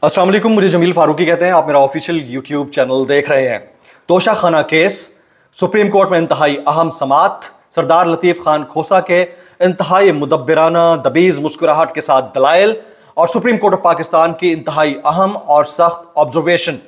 अस्सलाम वालेकुम, मुझे जमील फारूकी कहते हैं। आप मेरा ऑफिशियल यूट्यूब चैनल देख रहे हैं। तोशा खाना केस, सुप्रीम कोर्ट में इंतहाई अहम समात, सरदार लतीफ़ खान खोसा के इंतहाई मुदब्बिराना दबीज मुस्कुराहट के साथ दलाइल और सुप्रीम कोर्ट ऑफ पाकिस्तान की इंतहाई अहम और सख्त ऑब्जर्वेशन।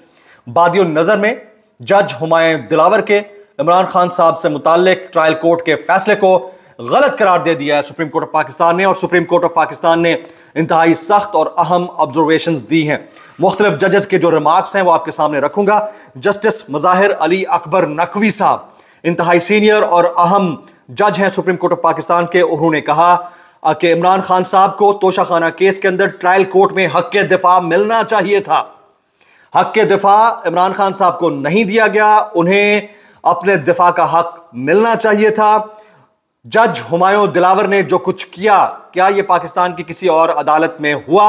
बादियो नजर में जज हुमायूं दिलावर के इमरान खान साहब से मुताल्लिक ट्रायल कोर्ट के फैसले को गलत करार दे दिया है सुप्रीम कोर्ट ऑफ पाकिस्तान ने, और सुप्रीम कोर्ट ऑफ पाकिस्तान ने इंतहाई सख्त और अहम ऑब्जर्वेशंस दी हैं। मुख्तलिफ जजेस के जो रिमार्क्स हैं वो आपके सामने रखूंगा। जस्टिस मुजाहिर अली अकबर नकवी साहब इंतहाई सीनियर और अहम जज हैं सुप्रीम कोर्ट ऑफ पाकिस्तान के। उन्होंने कहा कि इमरान खान साहब को तोशा खाना केस के अंदर ट्रायल कोर्ट में हक के दिफा मिलना चाहिए था। हक के दिफा इमरान खान साहब को नहीं दिया गया, उन्हें अपने दिफा का हक मिलना चाहिए था। जज हुमायूं दिलावर ने जो कुछ किया, क्या यह पाकिस्तान की किसी और अदालत में हुआ?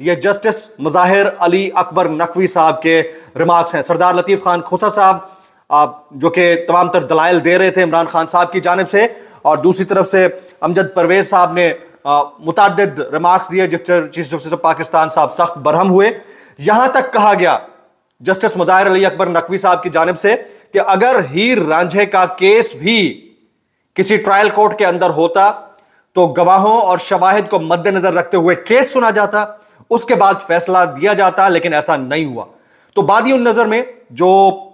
यह जस्टिस मुजाहिर अली अकबर नकवी साहब के रिमार्क्स हैं। सरदार लतीफ़ खान खोसा साहब जो कि तमाम तर दलाइल दे रहे थे इमरान खान साहब की जानिब से, और दूसरी तरफ से अमजद परवेज साहब ने मुतअद्दिद रिमार्क्स दिए। चीफ जस्टिस ऑफ पाकिस्तान साहब सख्त बरहम हुए। यहां तक कहा गया जस्टिस मुजाहिर अली अकबर नकवी साहब की जानिब से कि अगर हीर रांझे का केस भी किसी ट्रायल कोर्ट के अंदर होता तो गवाहों और शवाहिद को मद्देनजर रखते हुए केस सुना जाता, उसके बाद फैसला दिया जाता, लेकिन ऐसा नहीं हुआ। तो बादी नजर में जो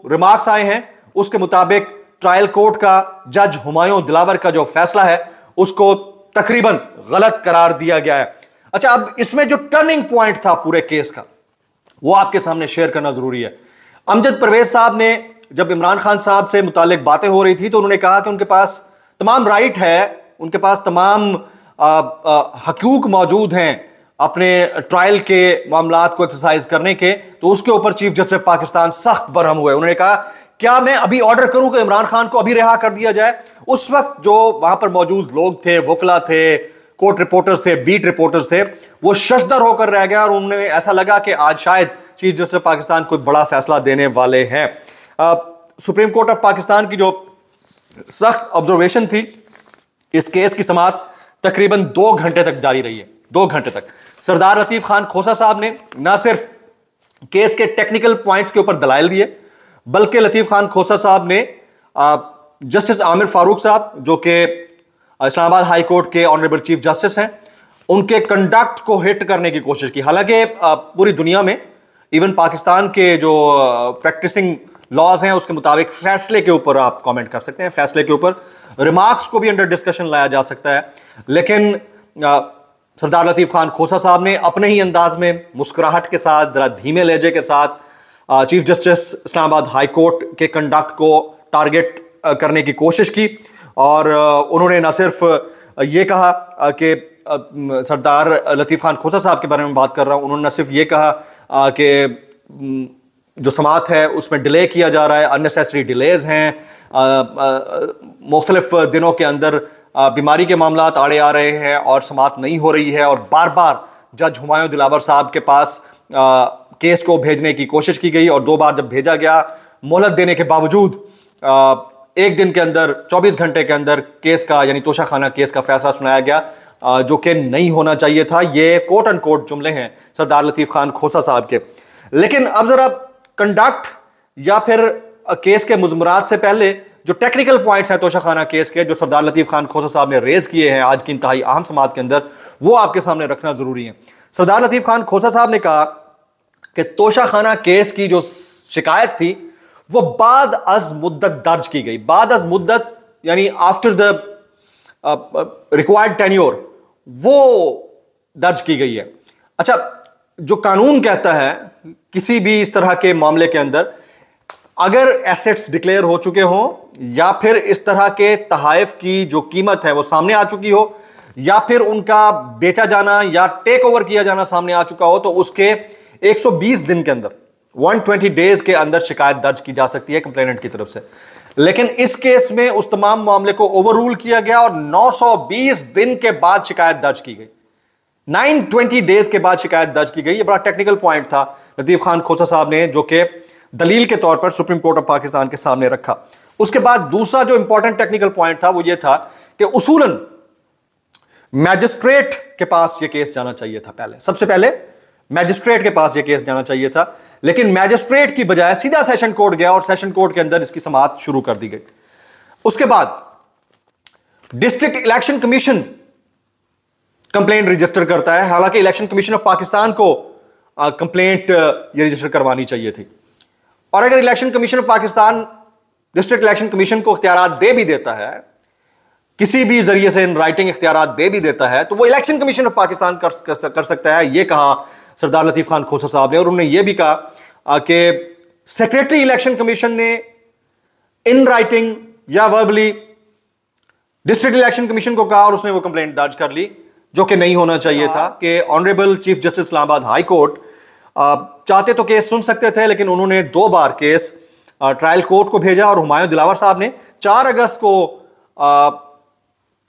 रिमार्क्स आए हैं उसके मुताबिक ट्रायल कोर्ट का जज हुमायूं दिलावर का जो फैसला है उसको तकरीबन गलत करार दिया गया है। अच्छा, अब इसमें जो टर्निंग पॉइंट था पूरे केस का वो आपके सामने शेयर करना जरूरी है। अमजद परवेज साहब ने जब इमरान खान साहब से मुतालिक बातें हो रही थी तो उन्होंने कहा कि उनके पास तमाम राइट है, उनके पास तमाम हकूक मौजूद हैं अपने ट्रायल के मामलात को एक्सरसाइज करने के। तो उसके ऊपर चीफ जस्टिस पाकिस्तान सख्त बरहम हुए। उन्होंने कहा, क्या मैं अभी ऑर्डर करूं कि इमरान खान को अभी रिहा कर दिया जाए? उस वक्त जो वहां पर मौजूद लोग थे, वकला थे, कोर्ट रिपोर्टर्स थे, बीट रिपोर्टर्स थे, वो शशदर होकर रह गया और उन्हें ऐसा लगा कि आज शायद चीफ जस्टिस पाकिस्तान कोई बड़ा फैसला देने वाले हैं। सुप्रीम कोर्ट ऑफ पाकिस्तान की जो सख्त ऑब्जर्वेशन थी, इस केस की समाअत तकरीबन 2 घंटे तक जारी रही है। 2 घंटे तक सरदार लतीफ़ खान खोसा साहब ने ना सिर्फ केस के टेक्निकल पॉइंट्स के ऊपर दलाइल दिए, बल्कि लतीफ़ खान खोसा साहब ने जस्टिस आमिर फारूक साहब जो कि इस्लामाबाद हाई कोर्ट के ऑनरेबल चीफ जस्टिस हैं, उनके कंडक्ट को हिट करने की कोशिश की। हालांकि पूरी दुनिया में इवन पाकिस्तान के जो प्रैक्टिसिंग लॉज हैं उसके मुताबिक फैसले के ऊपर आप कमेंट कर सकते हैं, फैसले के ऊपर रिमार्क्स को भी अंडर डिस्कशन लाया जा सकता है। लेकिन सरदार लतीफ़ खान खोसा साहब ने अपने ही अंदाज में मुस्कुराहट के साथ, जरा धीमे लहजे के साथ chief justice Islamabad high court के कंडक्ट को टारगेट करने की कोशिश की, और उन्होंने न सिर्फ ये कहा कि सरदार लतीफ़ खान खोसा साहब के बारे में बात कर रहा हूँ, उन्होंने न सिर्फ ये कहा कि जो समाअत है उसमें डिले किया जा रहा है, अननेसेसरी डिलेज हैं, मुख्तलिफ दिनों के अंदर बीमारी के मामलात आड़े आ रहे हैं और समाअत नहीं हो रही है, और बार बार जज हुमायूं दिलावर साहब के पास केस को भेजने की कोशिश की गई, और 2 बार जब भेजा गया, मोहलत देने के बावजूद 1 दिन के अंदर 24 घंटे के अंदर केस का यानी तोशा खाना केस का फैसला सुनाया गया, जो कि नहीं होना चाहिए था। ये कोट एंड कोट जुमले हैं सरदार लतीफ़ खान खोसा साहब के। लेकिन अब जरा कंडक्ट या फिर केस के मुज़मरात से पहले जो टेक्निकल पॉइंट्स हैं तोशा खाना केस के, जो सरदार लतीफ़ खान खोसा साहब ने रेज किए हैं आज की इंतहाई अहम समाअत के अंदर, वो आपके सामने रखना जरूरी है। सरदार लतीफ़ खान खोसा साहब ने कहा कि तोशा खाना केस की जो शिकायत थी वो बाद अज मुद्दत दर्ज की गई। बाद अज मुद्दत यानी आफ्टर द रिक्वायर्ड टेन्योर वो दर्ज की गई है। अच्छा, जो कानून कहता है किसी भी इस तरह के मामले के अंदर अगर एसेट्स डिक्लेयर हो चुके हों, या फिर इस तरह के तहाइफ की जो कीमत है वो सामने आ चुकी हो, या फिर उनका बेचा जाना या टेक ओवर किया जाना सामने आ चुका हो, तो उसके 120 दिन के अंदर 120 डेज के अंदर शिकायत दर्ज की जा सकती है कंप्लेनेंट की तरफ से। लेकिन इस केस में उस तमाम मामले को ओवर रूल किया गया और 920 दिन के बाद शिकायत दर्ज की गई। 920 डेज के बाद शिकायत दर्ज की गई। ये बड़ा टेक्निकल पॉइंट था लतीफ़ खान खोसा साहब ने, जो कि दलील के तौर पर सुप्रीम कोर्ट ऑफ पाकिस्तान के सामने रखा। उसके बाद दूसरा जो इंपॉर्टेंट टेक्निकल पॉइंट था वो ये था कि उसूलन मैजिस्ट्रेट के पास ये केस जाना चाहिए था। पहले सबसे पहले मैजिस्ट्रेट के पास यह केस जाना चाहिए था, लेकिन मैजिस्ट्रेट की बजाय सीधा सेशन कोर्ट गया और सेशन कोर्ट के अंदर इसकी समाअत शुरू कर दी गई। उसके बाद district election commission complaint register करता है, हालांकि इलेक्शन कमीशन ऑफ पाकिस्तान को कंप्लेंट ये रजिस्टर करवानी चाहिए थी। और अगर election commission of Pakistan district election commission को इख्तियारात दे भी देता है, किसी भी जरिए से इन राइटिंग इख्तियारात दे भी देता है, तो वो इलेक्शन कमीशन ऑफ पाकिस्तान कर सकता है। ये कहा सरदार लतीफ खान खोसा साहब ने। और उन्होंने ये भी कहा कि सेक्रेटरी इलेक्शन कमीशन ने इन राइटिंग या वर्बली डिस्ट्रिक्ट इलेक्शन कमीशन को कहा और उसने वो कंप्लेंट दर्ज कर ली, जो कि नहीं होना चाहिए था। कि honourable chief justice Islamabad high court चाहते तो केस सुन सकते थे, लेकिन उन्होंने 2 बार केस ट्रायल कोर्ट को भेजा और हुमायूं दिलावर साहब ने 4 अगस्त को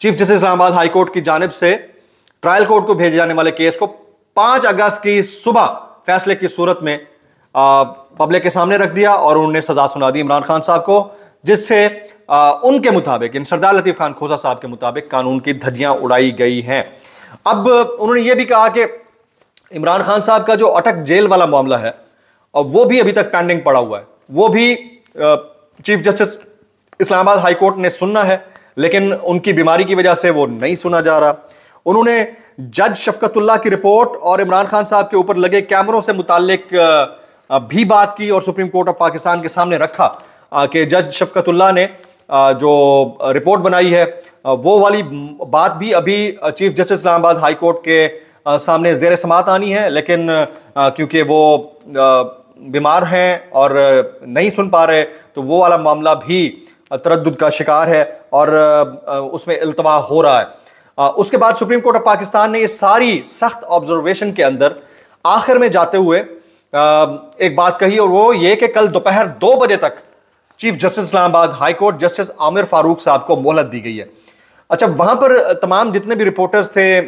chief justice Islamabad high court की जानिब से ट्रायल कोर्ट को भेजे जाने वाले केस को 5 अगस्त की सुबह फैसले की सूरत में पब्लिक के सामने रख दिया और उन्होंने सजा सुना दी इमरान खान साहब को, जिससे उनके मुताबिक, इन सरदार लतीफ खान खोसा साहब के मुताबिक कानून की धज्जियां उड़ाई गई हैं। अब उन्होंने ये भी कहा कि इमरान खान साहब का जो अटक जेल वाला मामला है और वो भी अभी तक पेंडिंग पड़ा हुआ है, वो भी chief justice Islamabad high court ने सुनना है, लेकिन उनकी बीमारी की वजह से वो नहीं सुना जा रहा। उन्होंने जज शफकतुल्लाह की रिपोर्ट और इमरान खान साहब के ऊपर लगे कैमरों से मुताल्लिक भी बात की और सुप्रीम कोर्ट ऑफ पाकिस्तान के सामने रखा कि जज शफकतुल्लाह ने जो रिपोर्ट बनाई है वो वाली बात भी अभी chief justice Islamabad high court के सामने ज़ेर समाअत आनी है, लेकिन क्योंकि वो बीमार हैं और नहीं सुन पा रहे, तो वो वाला मामला भी तरद्दुद का शिकार है और उसमें इल्तवा हो रहा है। उसके बाद सुप्रीम कोर्ट ऑफ पाकिस्तान ने इस सारी सख्त ऑब्जर्वेशन के अंदर आखिर में जाते हुए एक बात कही, और वो ये कि कल दोपहर 2 बजे तक chief justice Islamabad high court justice Aamir Farooq साहब को मोहलत दी गई है। अच्छा, वहां पर तमाम जितने भी रिपोर्टर्स थे,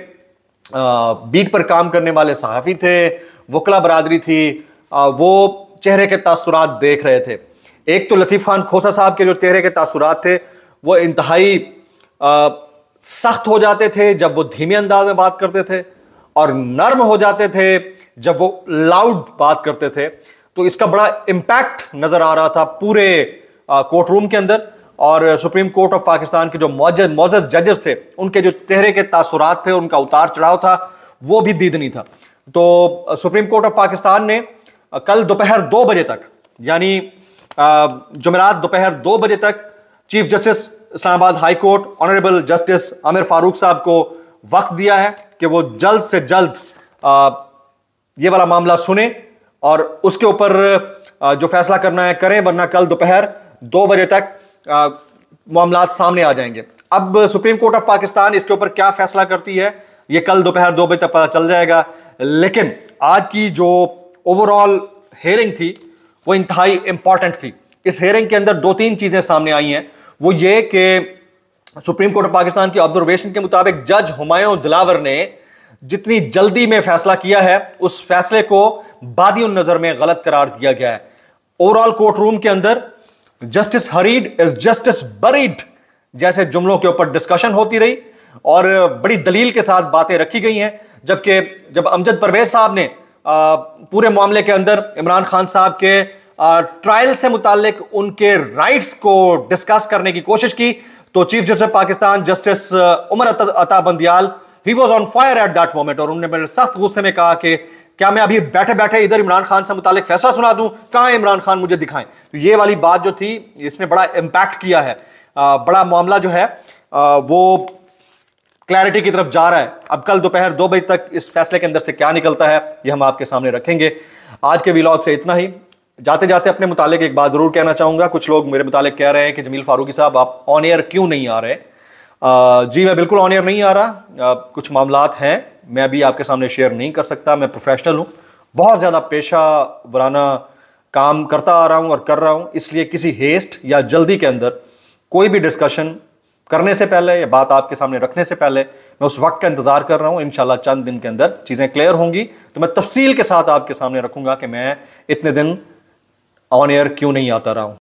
बीट पर काम करने वाले सहाफ़ी थे, वकला बरादरी थी, वो चेहरे के तासुरात देख रहे थे। एक तो लतीफ़ खान खोसा साहब के जो चेहरे के तासुरात थे वो इंतहाई सख्त हो जाते थे जब वो धीमे अंदाज में बात करते थे, और नर्म हो जाते थे जब वो लाउड बात करते थे। तो इसका बड़ा इम्पैक्ट नजर आ रहा था पूरे कोर्ट रूम के अंदर, और सुप्रीम कोर्ट ऑफ पाकिस्तान के जो मौजूद जजेस थे उनके जो चेहरे के तासुरात थे, उनका उतार चढ़ाव था, वो भी दीदनी था। तो सुप्रीम कोर्ट ऑफ पाकिस्तान ने कल दोपहर 2 बजे तक, यानी जुमेरात दोपहर 2 बजे तक chief justice Islamabad high court honourable justice Aamir Farooq साहब को वक्त दिया है कि वो जल्द से जल्द ये वाला मामला सुने और उसके ऊपर जो फैसला करना है करें, वरना कल दोपहर 2 बजे तक मामलात सामने आ जाएंगे। अब सुप्रीम कोर्ट ऑफ पाकिस्तान इसके ऊपर क्या फैसला करती है ये कल दोपहर 2 बजे तक पता चल जाएगा। लेकिन आज की जो ओवरऑल हेयरिंग थी वो इंतहाई इंपॉर्टेंट थी। इस हेयरिंग के अंदर 2-3 चीजें सामने आई हैं। वो ये कि सुप्रीम कोर्ट ऑफ पाकिस्तान की ऑब्जर्वेशन के मुताबिक जज हुमायूं दिलावर ने जितनी जल्दी में फैसला किया है, उस फैसले को बादियुन नजर में गलत करार दिया गया है। ओवरऑल कोर्ट रूम के अंदर justice hurried is justice buried जैसे जुमलों के ऊपर डिस्कशन होती रही और बड़ी दलील के साथ बातें रखी गई हैं। जबकि जब अमजद परवेज साहब ने पूरे मामले के अंदर इमरान खान साहब के ट्रायल से मुतालिक उनके राइट्स को डिस्कस करने की कोशिश की, तो chief justice Pakistan justice Umar Ata Bandial he was on fire at that moment, और उन्होंने मेरे सख्त गुस्से में कहा कि क्या मैं अभी बैठे बैठे इधर इमरान खान से मुतालिक फैसला सुना दूं, कहां है इमरान खान, मुझे दिखाएं। तो ये वाली बात जो थी इसने बड़ा इंपैक्ट किया है। बड़ा मामला जो है वो क्लैरिटी की तरफ जा रहा है। अब कल दोपहर 2 बजे तक इस फैसले के अंदर से क्या निकलता है ये हम आपके सामने रखेंगे। आज के व्लॉग से इतना ही। जाते जाते अपने मुतालिक एक बात जरूर कहना चाहूंगा। कुछ लोग मेरे मुतालिक कह रहे हैं कि जमील फारूकी साहब आप ऑन एयर क्यों नहीं आ रहे। जी मैं बिल्कुल ऑन एयर नहीं आ रहा। कुछ मामलात हैं मैं अभी आपके सामने शेयर नहीं कर सकता। मैं प्रोफेशनल हूँ, बहुत ज़्यादा पेशा वराना काम करता आ रहा हूँ और कर रहा हूँ, इसलिए किसी हेस्ट या जल्दी के अंदर कोई भी डिस्कशन करने से पहले या बात आपके सामने रखने से पहले मैं उस वक्त का इंतजार कर रहा हूँ। इंशाल्लाह चंद दिन के अंदर चीज़ें क्लियर होंगी तो मैं तफसील के साथ आपके सामने रखूंगा कि मैं इतने दिन ऑन एयर क्यों नहीं आता रहा हूँ।